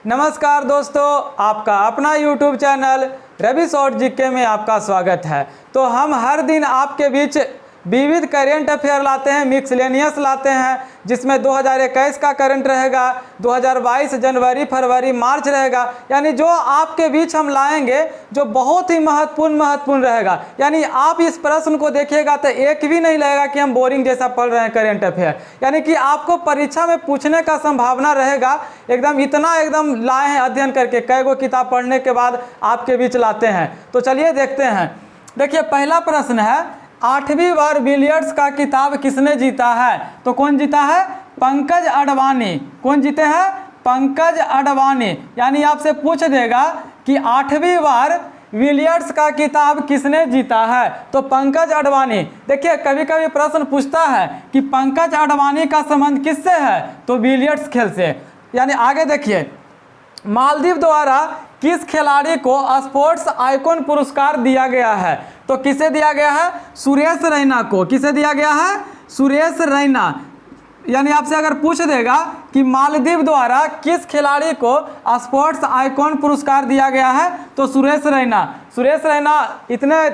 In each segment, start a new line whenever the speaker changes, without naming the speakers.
नमस्कार दोस्तों, आपका अपना YouTube channel Ravi short GK में आपका स्वागत है। तो हम हर दिन आपके बीच विविध करेंट अफेयर लाते हैं, मिक्सलेनियस लाते हैं, जिसमें 2021 का करंट रहेगा, 2022 जनवरी फरवरी मार्च रहेगा। यानी जो आपके बीच हम लाएंगे जो बहुत ही महत्वपूर्ण रहेगा। यानी आप इस प्रश्न को देखिएगा तो एक भी नहीं लगेगा कि हम बोरिंग जैसा पढ़ रहे हैं करेंट अफेयर। यानी कि आपको परीक्षा में पूछने का संभावना रहेगा। एकदम लाए हैं अध्ययन करके, कई गो किताब पढ़ने के बाद आपके बीच लाते हैं। तो चलिए देखते हैं। देखिए पहला प्रश्न है, 8वीं बार बिलियर्ड्स का खिताब किसने जीता है? तो कौन जीता है? पंकज अडवाणी। कौन जीते हैं? पंकज अडवाणी। यानी आपसे पूछ देगा कि 8वीं बार बिलियर्ड्स का खिताब किसने जीता है? तो पंकज अडवाणी। देखिए कभी कभी प्रश्न पूछता है कि पंकज अडवाणी का संबंध किससे है? तो बिलियर्ड्स खेल से। यानी आगे देखिए, मालदीव द्वारा किस खिलाड़ी को स्पोर्ट्स आइकॉन पुरस्कार दिया गया है? तो किसे दिया गया है? सुरेश रैना को। किसे दिया गया है? सुरेश रैना। यानी आपसे अगर पूछ देगा कि मालदीव द्वारा किस खिलाड़ी को स्पोर्ट्स आइकॉन पुरस्कार दिया गया है, तो सुरेश रैना। सुरेश रैना इतने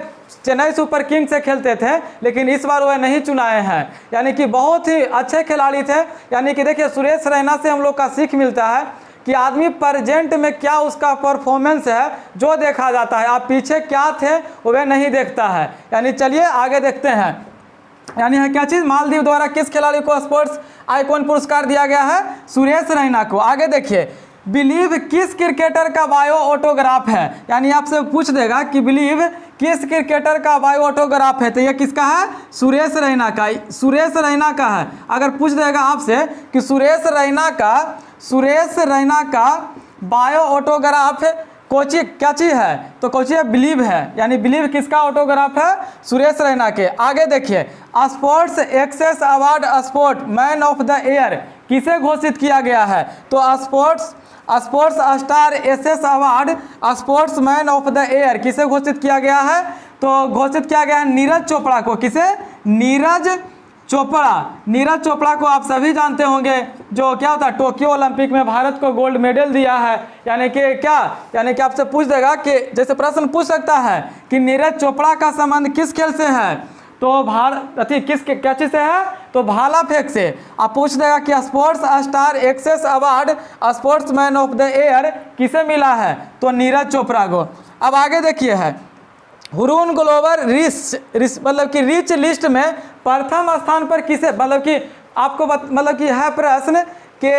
चेन्नई सुपर किंग्स से खेलते थे, लेकिन इस बार वह नहीं चुनाए हैं। यानी कि बहुत ही अच्छे खिलाड़ी थे। यानी कि देखिए सुरेश रैना से हम लोग का सीख मिलता है कि आदमी प्रेजेंट में क्या उसका परफॉर्मेंस है जो देखा जाता है, आप पीछे क्या थे वह नहीं देखता है। यानी चलिए आगे देखते हैं। यानी है क्या चीज़? मालदीव द्वारा किस खिलाड़ी को स्पोर्ट्स आइकॉन पुरस्कार दिया गया है? सुरेश रैना को। आगे देखिए, बिलीव किस क्रिकेटर का बायो ऑटोग्राफ है? यानी आपसे पूछ देगा कि बिलीव किस क्रिकेटर का बायो ऑटोग्राफ है, तो ये किसका है? सुरेश रैना का। सुरेश रैना का है। अगर पूछ देगा आपसे कि सुरेश रैना का बायो ऑटोग्राफ कोची क्या चीज़ है? तो कोची है? बिलीव है। यानी बिलीव किसका ऑटोग्राफ है? सुरेश रैना के। आगे देखिए, sports aces award sport man of the year किसे घोषित किया गया है? तो sports star aces award sports man of the year किसे घोषित किया गया है? तो घोषित किया गया है नीरज चोपड़ा को। किसे? नीरज चोपड़ा को आप सभी जानते होंगे, जो क्या होता है टोक्यो ओलंपिक में भारत को गोल्ड मेडल दिया है। यानी कि क्या? यानी कि आपसे पूछ देगा कि जैसे प्रश्न पूछ सकता है कि नीरज चोपड़ा का संबंध किस खेल से है? तो क्या चीज़ से है? तो भाला फेंक से। आप पूछ देगा कि sports star access award sports man of the year किसे मिला है? तो नीरज चोपड़ा को। अब आगे देखिए है, हुरून ग्लोबल रिच लिस्ट में प्रथम स्थान पर किसे, मतलब कि आपको है प्रश्न कि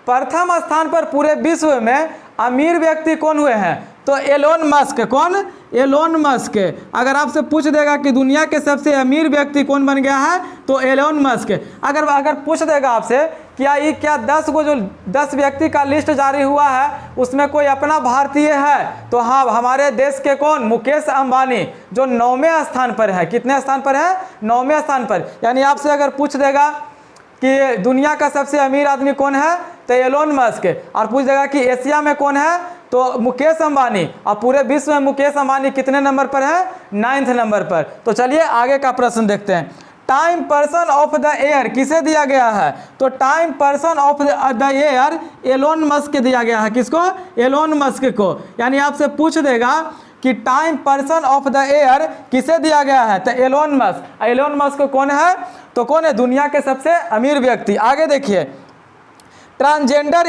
प्रथम स्थान पर पूरे विश्व में अमीर व्यक्ति कौन हुए हैं? तो एलोन मस्क। कौन? Elon Musk. अगर आपसे पूछ देगा कि दुनिया के सबसे अमीर व्यक्ति कौन बन गया है, तो एलोन मस्क। अगर पूछ देगा आपसे क्या 10 व्यक्ति का लिस्ट जारी हुआ है, उसमें कोई अपना भारतीय है? तो हाँ, हमारे देश के कौन? मुकेश अंबानी, जो 9वें स्थान पर है। कितने स्थान पर है? 9वें स्थान पर। यानी आपसे अगर पूछ देगा कि दुनिया का सबसे अमीर आदमी कौन है, तो एलोन मस्क। और पूछ देगा कि एशिया में कौन है, तो मुकेश अंबानी। और पूरे विश्व में मुकेश अंबानी कितने नंबर पर है? 9th नंबर पर। तो चलिए आगे का प्रश्न देखते हैं। Time person of the year किसे दिया गया है? तो Time person of the year Elon Musk दिया गया है। किसको? एलोन मस्क को। यानी आपसे पूछ देगा कि time person of the year किसे दिया गया है? तो एलोन मस्क। एलोन मस्क कौन है? तो कौन है? दुनिया के सबसे अमीर व्यक्ति। आगे देखिए, ट्रांसजेंडर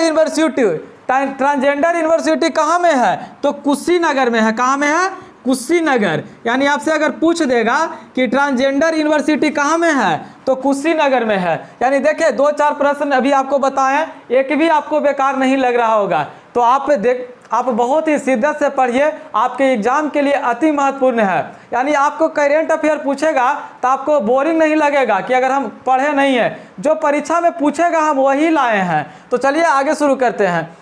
यूनिवर्सिटी कहाँ में है? तो कुशीनगर में है। कहाँ में है? कुशीनगर। यानी आपसे अगर पूछ देगा कि ट्रांसजेंडर यूनिवर्सिटी कहाँ में है, तो कुशीनगर में है। यानी देखिए 2-4 प्रश्न अभी आपको बताएं, एक भी आपको बेकार नहीं लग रहा होगा। तो आप बहुत ही शिद्दत से पढ़िए, आपके एग्जाम के लिए अति महत्वपूर्ण है। यानी आपको करेंट अफेयर पूछेगा तो आपको बोरिंग नहीं लगेगा कि अगर हम पढ़े नहीं है, जो परीक्षा में पूछेगा हम वही लाए हैं। तो चलिए आगे शुरू करते हैं।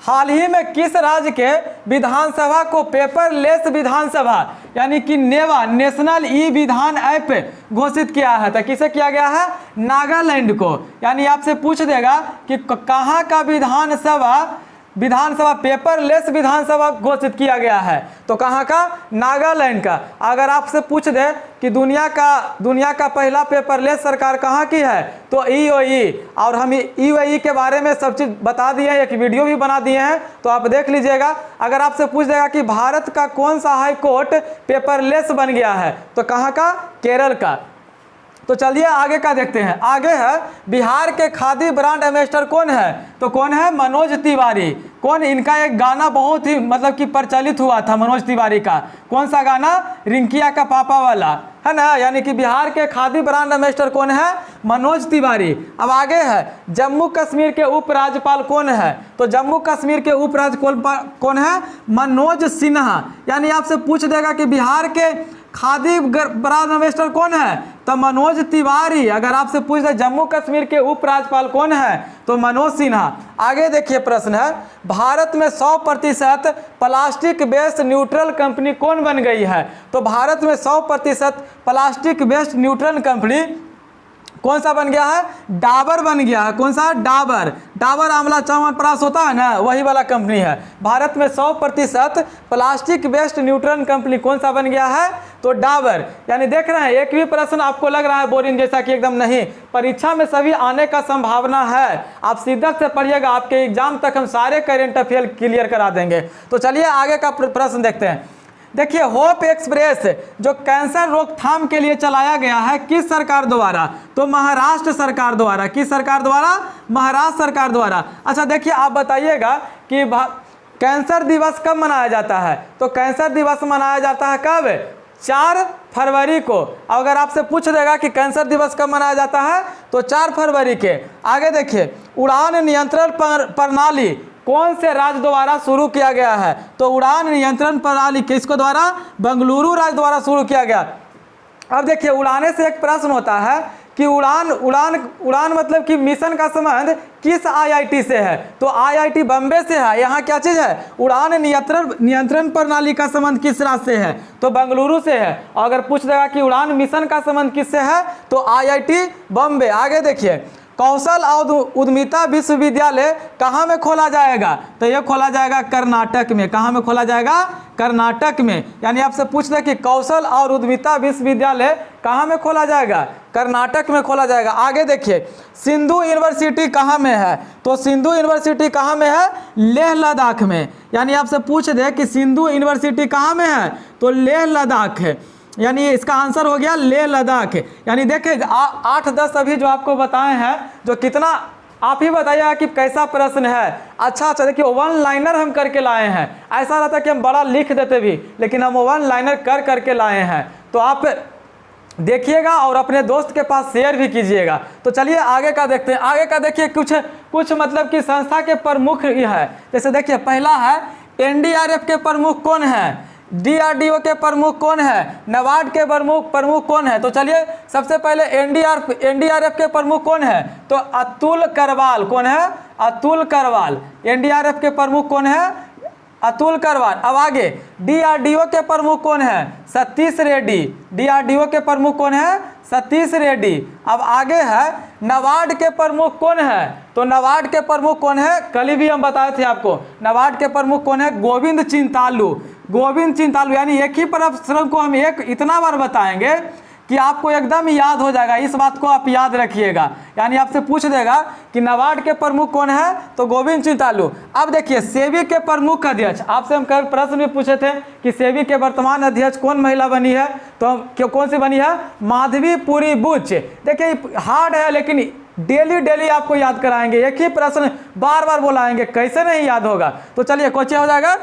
हाल ही में किस राज्य के विधानसभा को पेपरलेस विधानसभा यानी कि नेवा नेशनल ई विधान ऐप घोषित किया है? तो किसे किया गया है? नागालैंड को। यानी आपसे पूछ देगा कि कहाँ का विधानसभा विधानसभा, पेपरलेस विधानसभा घोषित किया गया है। तो कहाँ का? नागालैंड का। अगर आपसे पूछ दे कि दुनिया का पहला पेपरलेस सरकार कहाँ की है, तो UAE। और हम UAE के बारे में सब चीज़ बता दिए हैं, एक वीडियो भी बना दिए हैं, तो आप देख लीजिएगा। अगर आपसे पूछ देगा कि भारत का कौन सा हाई कोर्ट पेपरलेस बन गया है, तो कहाँ का? केरल का। तो चलिए आगे का देखते हैं। आगे है बिहार के खादी ब्रांड एम्बेसडर कौन है, तो कौन है? मनोज तिवारी। कौन? इनका एक गाना बहुत ही मतलब कि प्रचलित हुआ था मनोज तिवारी का। कौन सा गाना? रिंकिया का पापा वाला, है ना। यानी कि बिहार के खादी ब्रांड एम्बेसडर कौन है? मनोज तिवारी। अब आगे है जम्मू कश्मीर के उपराज्यपाल कौन है, तो जम्मू कश्मीर के उपराज्यपाल कौन है? मनोज सिन्हा। यानी आपसे पूछ देगा कि बिहार के खादी ब्रांड एम्बेसडर कौन है, तो मनोज तिवारी। अगर आपसे पूछ दे जम्मू कश्मीर के उपराज्यपाल कौन है, तो मनोज सिन्हा। आगे देखिए प्रश्न है, भारत में 100% प्लास्टिक वेस्ट न्यूट्रल कंपनी कौन बन गई है, तो भारत में 100% प्लास्टिक वेस्ट न्यूट्रल कंपनी कौन सा बन गया है? डाबर बन गया है। कौन सा? डाबर। डाबर आंवला च्यवनप्राश होता है ना, वही वाला कंपनी है। भारत में 100% प्लास्टिक वेस्ट न्यूट्रल कंपनी कौन सा बन गया है, तो डाबर। यानी देख रहे हैं, एक भी प्रश्न आपको लग रहा है बोरिंग जैसा कि एकदम नहीं, परीक्षा में सभी आने का संभावना है। आप शिद्दत से पढ़िएगा, आपके एग्जाम तक हम सारे करेंट अफेयर क्लियर करा देंगे। तो चलिए आगे का प्रश्न देखते हैं। देखिए होप एक्सप्रेस जो कैंसर रोकथाम के लिए चलाया गया है किस सरकार द्वारा, तो महाराष्ट्र सरकार द्वारा। किस सरकार द्वारा? महाराष्ट्र सरकार द्वारा। अच्छा देखिए आप बताइएगा कि कैंसर दिवस कब मनाया जाता है, तो कैंसर दिवस मनाया जाता है कब? 4 फरवरी को। अगर आपसे पूछ देगा कि कैंसर दिवस कब मनाया जाता है, तो 4 फरवरी के। आगे देखिए उड़ान नियंत्रण प्रणाली कौन से राज्य द्वारा शुरू किया गया है, तो उड़ान नियंत्रण प्रणाली किसको द्वारा? बेंगलुरु राज्य द्वारा शुरू किया गया। अब देखिए उड़ाने से एक प्रश्न होता है कि उड़ान मतलब कि मिशन का संबंध किस IIT से है, तो IIT बम्बे से है। यहाँ क्या चीज़ है? उड़ान नियंत्रण प्रणाली का संबंध किस राज्य से है, तो बेंगलुरु से है। अगर पूछ देगा कि उड़ान मिशन का संबंध किससे है, तो IIT बम्बे। आगे देखिए कौशल और उद्यमिता विश्वविद्यालय कहाँ में खोला जाएगा, तो ये खोला जाएगा कर्नाटक में। कहाँ में खोला जाएगा? कर्नाटक में। यानी आपसे पूछ रहे कि कौशल और उद्यमिता विश्वविद्यालय कहाँ में खोला जाएगा? कर्नाटक में खोला जाएगा। आगे देखिए सिंधु यूनिवर्सिटी कहाँ में है, तो सिंधु यूनिवर्सिटी कहाँ में है? लेह लद्दाख में। यानी आपसे पूछ दे कि सिंधु यूनिवर्सिटी कहाँ में है, तो लेह लद्दाख है। यानी इसका आंसर हो गया लेह लद्दाख। यानी देखिए 8-10 अभी जो आपको बताए हैं, जो कितना आप ही बताइएगा कि कैसा प्रश्न है। अच्छा देखिए 1 लाइनर हम करके लाए हैं। ऐसा रहता है कि हम बड़ा लिख देते भी, लेकिन हम 1 लाइनर करके लाए हैं। तो आप देखिएगा और अपने दोस्त के पास शेयर भी कीजिएगा। तो चलिए आगे का देखते हैं। आगे का देखिए कुछ मतलब कि संस्था के प्रमुख है। जैसे देखिए पहला है NDRF के प्रमुख कौन है, DRDO के प्रमुख कौन है, नाबार्ड के प्रमुख कौन है। तो चलिए सबसे पहले NDRF के प्रमुख कौन है, तो अतुल करवाल। कौन है? अतुल करवाल। NDRF के प्रमुख कौन है? अतुल करवाल। अब आगे DRDO के प्रमुख कौन है? सतीश रेड्डी। DRDO के प्रमुख कौन है? सतीश रेड्डी। अब आगे है नाबार्ड के प्रमुख कौन है, तो नाबार्ड के प्रमुख कौन है? कल भी हम बताए थे आपको। नाबार्ड के प्रमुख कौन है? गोविंद चिंतालू। गोविंद चिंतालू। यानी एक ही प्रश्न को हम इतना बार बताएंगे कि आपको एकदम याद हो जाएगा। इस बात को आप याद रखिएगा। यानी आपसे पूछ देगा कि नाबार्ड के प्रमुख कौन है, तो गोविंद चिंतालू। अब देखिए सेबी के प्रमुख अध्यक्ष, आपसे हम कल प्रश्न भी पूछे थे कि सेबी के वर्तमान अध्यक्ष कौन महिला बनी है, तो कौन सी बनी है? माधवी पुरी बुच। देखिए हार्ड है लेकिन डेली आपको याद कराएंगे। एक ही प्रश्न बार बार बोलाएंगे, कैसे नहीं याद होगा। तो चलिए क्वेश्चन हो जाएगा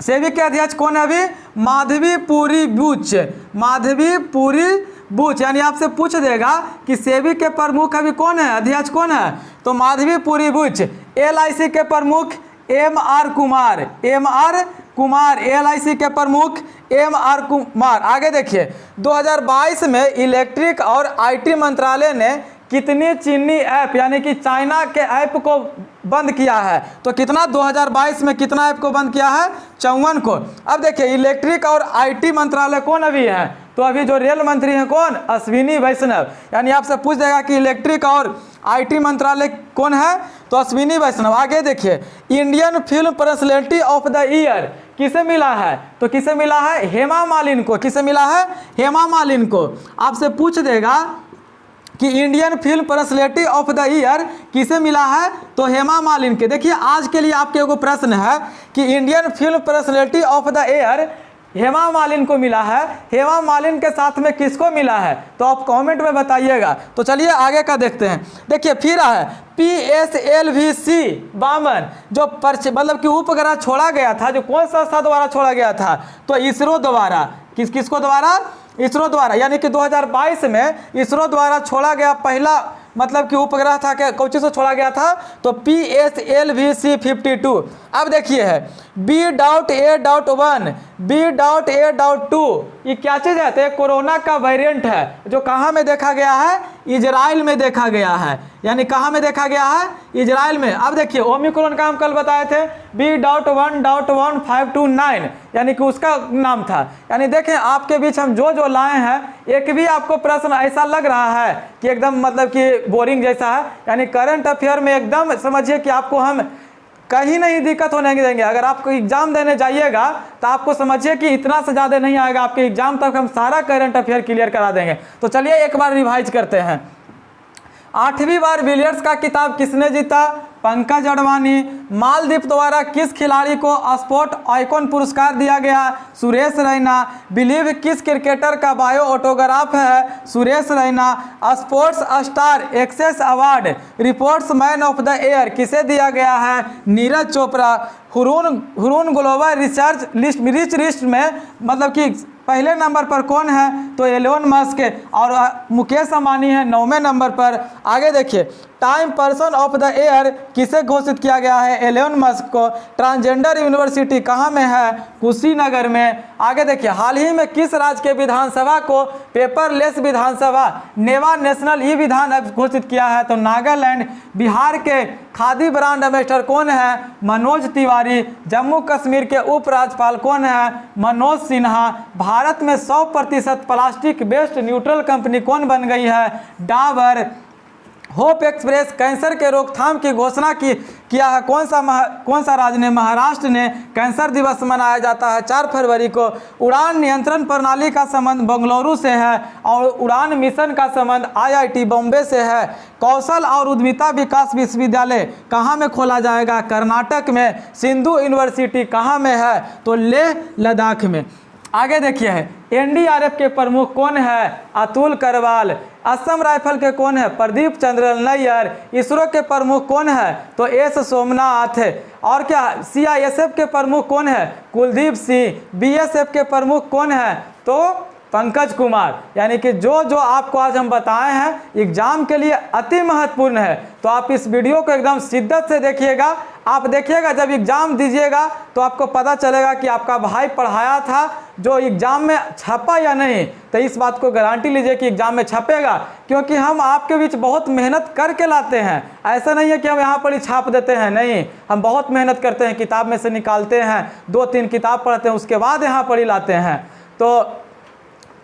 सेबी के अध्यक्ष कौन है? अभी माधवी पुरी बुच। माधवी पुरी बुच। यानी आपसे पूछ देगा कि सेबी के प्रमुख अभी कौन है, अध्यक्ष कौन है, तो माधवी पुरी बुच। LIC के प्रमुख MR Kumar. MR Kumar. LIC के प्रमुख MR कुमार। आगे देखिए 2022 में इलेक्ट्रिक और IT मंत्रालय ने कितनी चीनी ऐप यानी कि चाइना के ऐप को बंद किया है, तो कितना? 2022 में कितना ऐप को बंद किया है? 54 को। अब देखिए इलेक्ट्रिक और IT मंत्रालय कौन अभी है, तो अभी जो रेल मंत्री हैं कौन? अश्विनी वैष्णव। यानी आपसे पूछ देगा कि इलेक्ट्रिक और आईटी मंत्रालय कौन है? तो अश्विनी वैष्णव। आगे देखिए, Indian film personality of the year किसे मिला है? तो किसे मिला है? हेमा मालिनी को। किसे मिला है? हेमा मालिनी को। आपसे पूछ देगा कि Indian film personality of the year किसे मिला है? तो हेमा मालिनी के। देखिए, आज के लिए आपके एगो प्रश्न है कि Indian film personality of the year Hema Malini को मिला है, हेमा मालिनी के साथ में किसको मिला है? तो आप कमेंट में बताइएगा। तो चलिए आगे का देखते हैं। देखिए, फिर है PSLV-C 52, जो मतलब कि उपग्रह छोड़ा गया था, जो कौन संस्था द्वारा छोड़ा गया था? तो इसरो द्वारा। किसको द्वारा? इसरो द्वारा। यानी कि 2022 में इसरो द्वारा छोड़ा गया पहला मतलब कि उपग्रह था। क्या कौन से छोड़ा गया था? तो PSLV-C 52। अब देखिए है B.A.1 B.A.2। ये क्या चीज़ है? तो ये कोरोना का वेरिएंट है, जो कहाँ में देखा गया है? इजराइल में देखा गया है। यानी कहाँ में देखा गया है? इजराइल में। अब देखिए, ओमिक्रॉन का हम कल बताए थे B.1.1529, यानी कि उसका नाम था। यानी देखें, आपके बीच हम जो लाए हैं, एक भी आपको प्रश्न ऐसा लग रहा है कि एकदम मतलब कि बोरिंग जैसा है? यानी करंट अफेयर में एकदम समझिए कि आपको हम कहीं नहीं दिक्कत होने देंगे। अगर आपको एग्जाम देने जाइएगा तो आपको समझिए कि इतना से ज़्यादा नहीं आएगा, आपके एग्जाम तक हम सारा करंट अफेयर क्लियर करा देंगे। तो चलिए एक बार रिवाइज करते हैं। 8वीं बार बिलियर्ड्स का खिताब किसने जीता? पंकज अडवाणी। मालदीव द्वारा किस खिलाड़ी को स्पोर्ट आइकॉन पुरस्कार दिया गया? सुरेश रैना। बिलीव किस क्रिकेटर का बायो ऑटोग्राफ है? Suresh Raina. Sports star access award reports man of the year किसे दिया गया है? Neeraj Chopra. Hurun global research list में मतलब कि पहले नंबर पर कौन है? तो एलोन मस्क। और मुकेश अंबानी है 9वें नंबर पर। आगे देखिए, time person of the year किसे घोषित किया गया है? एलोन मस्क को। ट्रांसजेंडर यूनिवर्सिटी कहाँ में है? कुशीनगर में। आगे देखिए, हाल ही में किस राज्य के विधानसभा को पेपरलेस विधानसभा नेवा नेशनल ई विधान घोषित किया है? तो नागालैंड। बिहार के खादी ब्रांड एम्बेसडर कौन है? मनोज तिवारी। जम्मू कश्मीर के उपराज्यपाल कौन है? मनोज सिन्हा। भारत में 100% प्लास्टिक वेस्ट न्यूट्रल कंपनी कौन बन गई है? डाबर। होप एक्सप्रेस कैंसर के रोकथाम की घोषणा किया है कौन सा राज्य ने? महाराष्ट्र ने। कैंसर दिवस मनाया जाता है 4 फरवरी को। उड़ान नियंत्रण प्रणाली का संबंध बेंगलुरु से है और उड़ान मिशन का संबंध IIT बॉम्बे से है। कौशल और उद्यमिता विकास विश्वविद्यालय कहाँ में खोला जाएगा? कर्नाटक में। सिंधु यूनिवर्सिटी कहाँ में है? तो लेह लद्दाख में। आगे देखिए है, NDRF के प्रमुख कौन है? अतुल करवाल। असम राइफल के कौन है? प्रदीप चंद्र नैयर। इसरो के प्रमुख कौन है? तो S सोमनाथ। और क्या CISF के प्रमुख कौन है? कुलदीप सिंह। BSF के प्रमुख कौन है? तो पंकज कुमार। यानी कि जो आपको आज हम बताए हैं एग्जाम के लिए अति महत्वपूर्ण है। तो आप इस वीडियो को एकदम शिद्दत से देखिएगा। आप देखिएगा, जब एग्जाम दीजिएगा तो आपको पता चलेगा कि आपका भाई पढ़ाया था जो एग्जाम में छपा या नहीं। तो इस बात को गारंटी लीजिए कि एग्जाम में छपेगा, क्योंकि हम आपके बीच बहुत मेहनत करके लाते हैं। ऐसा नहीं है कि हम यहाँ पर ही छाप देते हैं, नहीं, हम बहुत मेहनत करते हैं, किताब में से निकालते हैं, 2-3 किताब पढ़ते हैं, उसके बाद यहाँ पर ही लाते हैं। तो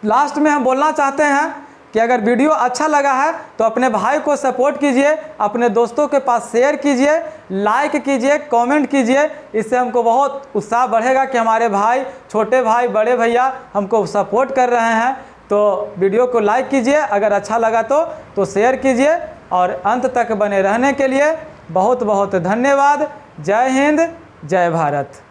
लास्ट में हम बोलना चाहते हैं कि अगर वीडियो अच्छा लगा है तो अपने भाई को सपोर्ट कीजिए, अपने दोस्तों के पास शेयर कीजिए, लाइक कीजिए, कमेंट कीजिए। इससे हमको बहुत उत्साह बढ़ेगा कि हमारे भाई, छोटे भाई, बड़े भैया हमको सपोर्ट कर रहे हैं। तो वीडियो को लाइक कीजिए, अगर अच्छा लगा तो शेयर कीजिए। और अंत तक बने रहने के लिए बहुत बहुत धन्यवाद। जय हिंद, जय भारत।